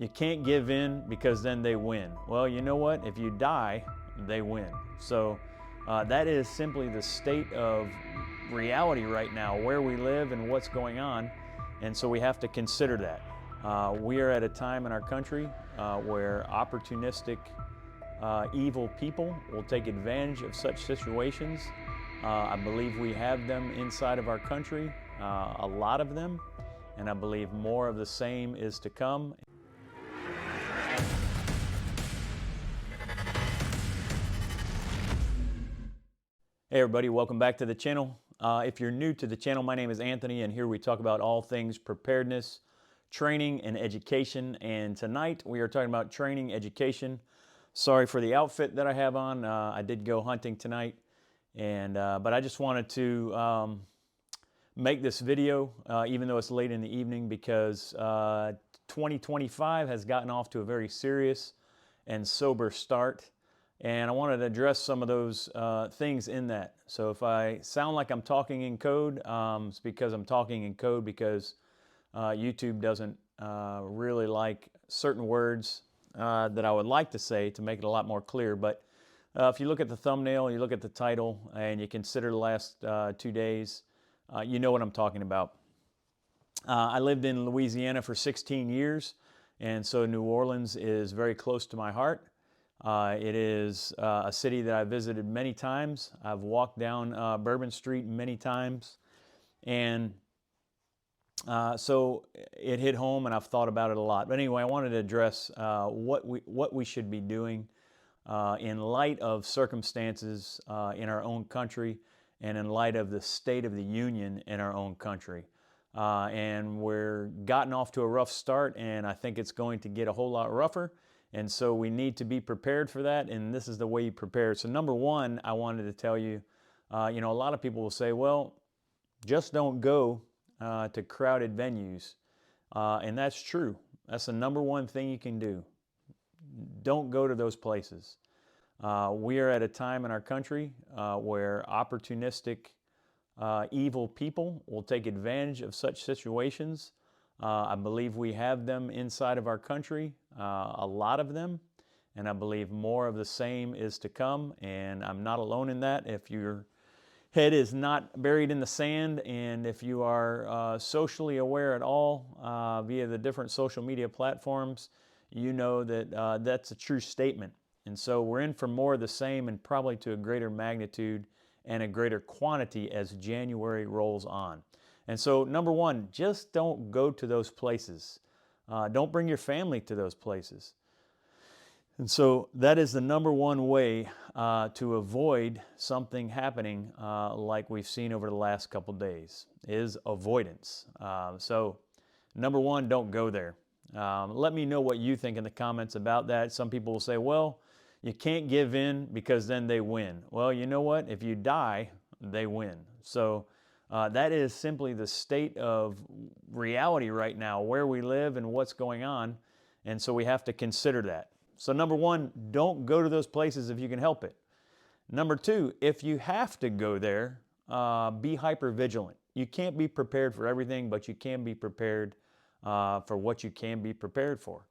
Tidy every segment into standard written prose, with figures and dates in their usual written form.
You can't give in because then they win. Well, you know what? If you die, they win. So that is simply the state of reality right now, where we live and what's going on. And so we have to consider that. We are at a time in our country where opportunistic, evil people will take advantage of such situations. I believe we have them inside of our country, a lot of them, and I believe more of the same is to come. Hey everybody, welcome back to the channel. If you're new to the channel, my name is Anthony, and here we talk about all things preparedness, training, and education. And tonight we are talking about training, education. Sorry for the outfit that I have on. I did go hunting tonight, and but I just wanted to make this video, even though it's late in the evening, because 2025 has gotten off to a very serious and sober start. And I wanted to address some of those things in that. So if I sound like I'm talking in code, it's because I'm talking in code because YouTube doesn't really like certain words that I would like to say to make it a lot more clear. But if you look at the thumbnail, you look at the title, and you consider the last 2 days, you know what I'm talking about. I lived in Louisiana for 16 years, and so New Orleans is very close to my heart. It is a city that I've visited many times. I've walked down Bourbon Street many times, and so it hit home, and I've thought about it a lot. But anyway, I wanted to address what we should be doing in light of circumstances in our own country, and in light of the state of the union in our own country. And we're gotten off to a rough start, and I think it's going to get a whole lot rougher. And so we need to be prepared for that, and this is the way you prepare. So number one, I wanted to tell you, a lot of people will say, well, just don't go to crowded venues. And that's true. That's the number one thing you can do. Don't go to those places. We are at a time in our country where opportunistic, evil people will take advantage of such situations. I believe we have them inside of our country, a lot of them, and I believe more of the same is to come, and I'm not alone in that. If your head is not buried in the sand, and if you are socially aware at all via the different social media platforms, you know that that's a true statement. And so we're in for more of the same, and probably to a greater magnitude and a greater quantity as January rolls on. And so number one, just don't go to those places. Don't bring your family to those places. And so that is the number one way to avoid something happening like we've seen over the last couple days, is avoidance. So number one, don't go there. Let me know what you think in the comments about that. Some people will say, well, you can't give in because then they win. Well, you know what? If you die, they win. So that is simply the state of reality right now, where we live and what's going on. And so we have to consider that. So number one, don't go to those places if you can help it. Number two, if you have to go there, be hyper vigilant. You can't be prepared for everything, but you can be prepared for what you can be prepared for.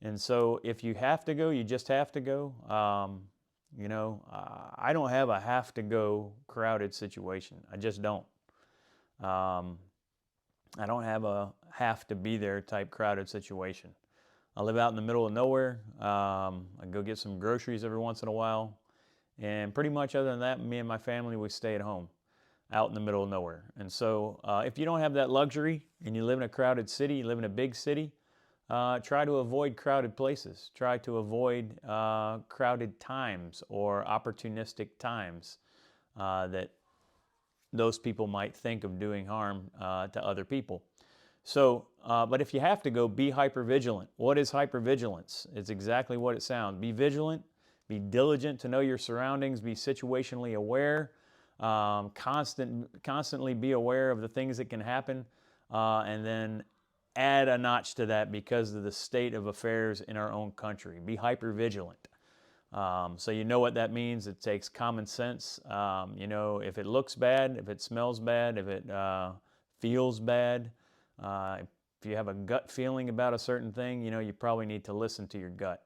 And so if you have to go, you just have to go. I don't have a have to go crowded situation. I just don't. I don't have a have to be there type crowded situation. I live out in the middle of nowhere. I go get some groceries every once in a while. And pretty much other than that, me and my family, we stay at home out in the middle of nowhere. And so if you don't have that luxury and you live in a crowded city, you live in a big city, try to avoid crowded places. Try to avoid crowded times or opportunistic times that those people might think of doing harm to other people. So, but if you have to go, be hypervigilant. What is hypervigilance? It's exactly what it sounds. Be vigilant, be diligent to know your surroundings, be situationally aware, constantly be aware of the things that can happen, and then add a notch to that because of the state of affairs in our own country. Be hypervigilant. So you know what that means. It takes common sense. If it looks bad, if it smells bad, if it feels bad, If you have a gut feeling about a certain thing, you probably need to listen to your gut.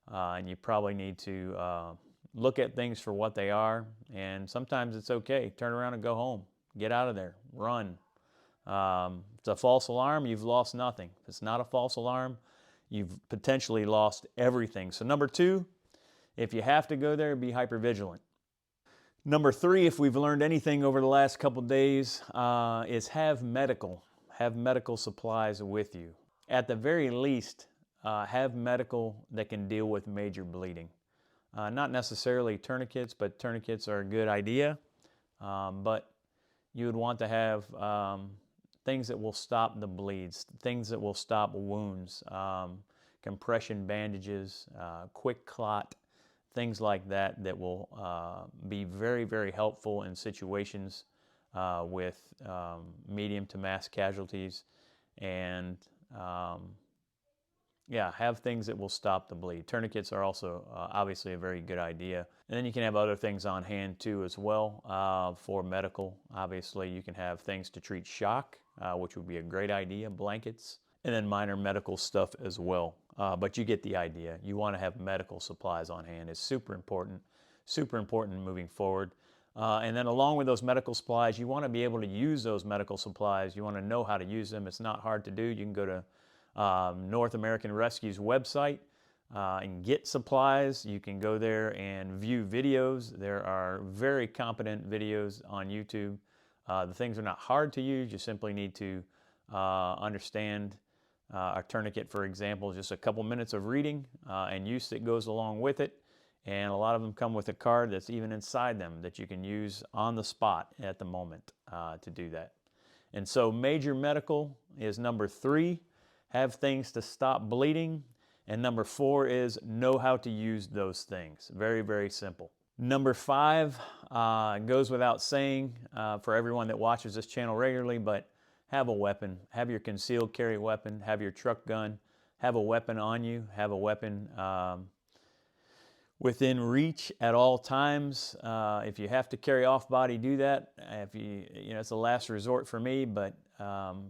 And you probably need to look at things for what they are. And sometimes it's okay. Turn around and go home. Get out of there. Run. If it's a false alarm, you've lost nothing. If it's not a false alarm, you've potentially lost everything. So number 2, if you have to go there, be hypervigilant. Number 3, if we've learned anything over the last couple days, is have medical supplies with you. At the very least, have medical that can deal with major bleeding. Not necessarily tourniquets, but tourniquets are a good idea. But you would want to have things that will stop the bleeds, things that will stop wounds, compression bandages, quick clot, things like that that will be very, very helpful in situations with medium to mass casualties. And yeah, have things that will stop the bleed. Tourniquets are also obviously a very good idea. And then you can have other things on hand too as well for medical. Obviously, you can have things to treat shock, which would be a great idea, blankets, and then minor medical stuff as well. But you get the idea. You want to have medical supplies on hand. It's super important moving forward. And then along with those medical supplies, you want to be able to use those medical supplies. You want to know how to use them. It's not hard to do. You can go to North American Rescue's website and get supplies. You can go there and view videos. There are very competent videos on YouTube. The things are not hard to use. You simply need to understand a tourniquet, for example, just a couple minutes of reading and use that goes along with it. And a lot of them come with a card that's even inside them that you can use on the spot at the moment to do that. And so major medical is number 3. Have things to stop bleeding. And number 4 is know how to use those things. Very, very simple. Number 5 goes without saying for everyone that watches this channel regularly, but have a weapon. Have your concealed carry weapon. Have your truck gun. Have a weapon on you. Have a weapon within reach at all times. If you have to carry off body, do that. If it's a last resort for me, but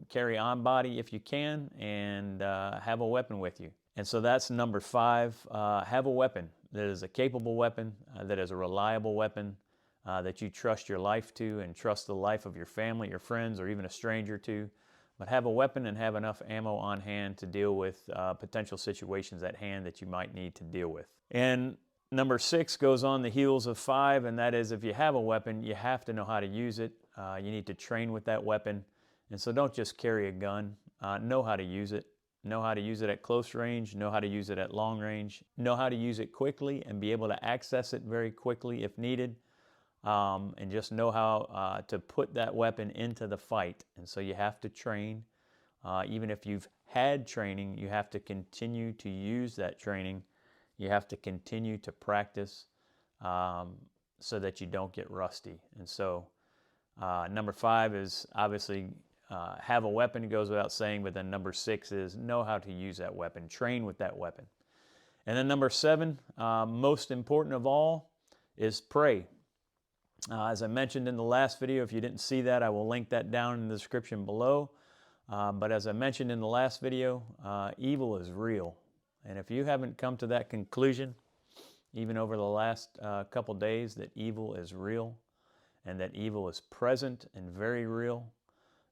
carry on body if you can, and have a weapon with you. And so that's number 5. Have a weapon that is a capable weapon, that is a reliable weapon, that you trust your life to and trust the life of your family, your friends, or even a stranger to. But have a weapon and have enough ammo on hand to deal with potential situations at hand that you might need to deal with. And number 6 goes on the heels of 5, and that is if you have a weapon, you have to know how to use it. You need to train with that weapon. And so don't just carry a gun. Know how to use it. Know how to use it at close range. Know how to use it at long range. Know how to use it quickly and be able to access it very quickly if needed. And just know how to put that weapon into the fight. And so you have to train. Even if you've had training, you have to continue to use that training. You have to continue to practice so that you don't get rusty. And so number 5 is obviously have a weapon, it goes without saying, but then number 6 is know how to use that weapon, train with that weapon. And then number 7, most important of all, is pray. As I mentioned in the last video, if you didn't see that, I will link that down in the description below. But as I mentioned in the last video, evil is real. And if you haven't come to that conclusion, even over the last couple days, that evil is real and that evil is present and very real.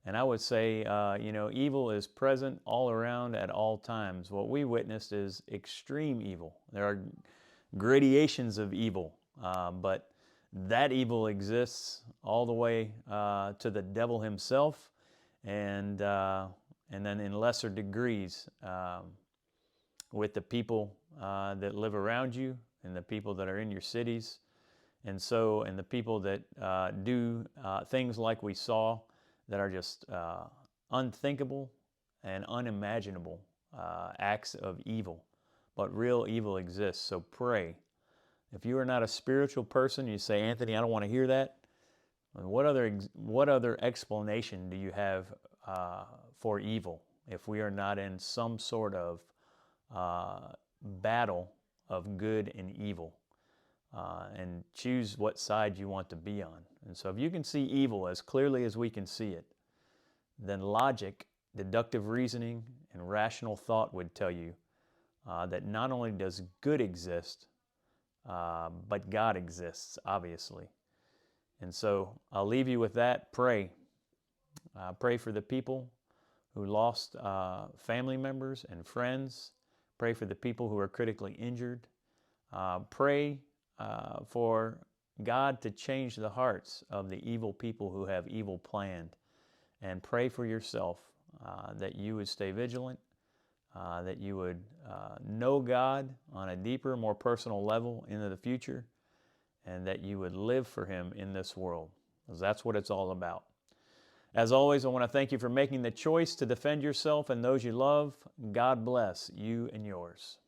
And I would say, evil is present all around at all times. What we witnessed is extreme evil. There are gradations of evil, but that evil exists all the way to the devil himself, and then in lesser degrees with the people that live around you and the people that are in your cities, and the people that do things like we saw that are just unthinkable and unimaginable acts of evil. But real evil exists, so pray. If you are not a spiritual person, you say, Anthony, I don't want to hear that. What other explanation do you have for evil if we are not in some sort of battle of good and evil? And choose what side you want to be on. And so if you can see evil as clearly as we can see it, then logic deductive reasoning and rational thought would tell you that not only does good exist, but God exists, obviously. And so I'll leave you with that. Pray. Pray for the people who lost family members and friends. Pray for the people who are critically injured. Pray for God to change the hearts of the evil people who have evil planned. And pray for yourself that you would stay vigilant, that you would know God on a deeper, more personal level into the future, and that you would live for Him in this world, because that's what it's all about. As always, I want to thank you for making the choice to defend yourself and those you love. God bless you and yours.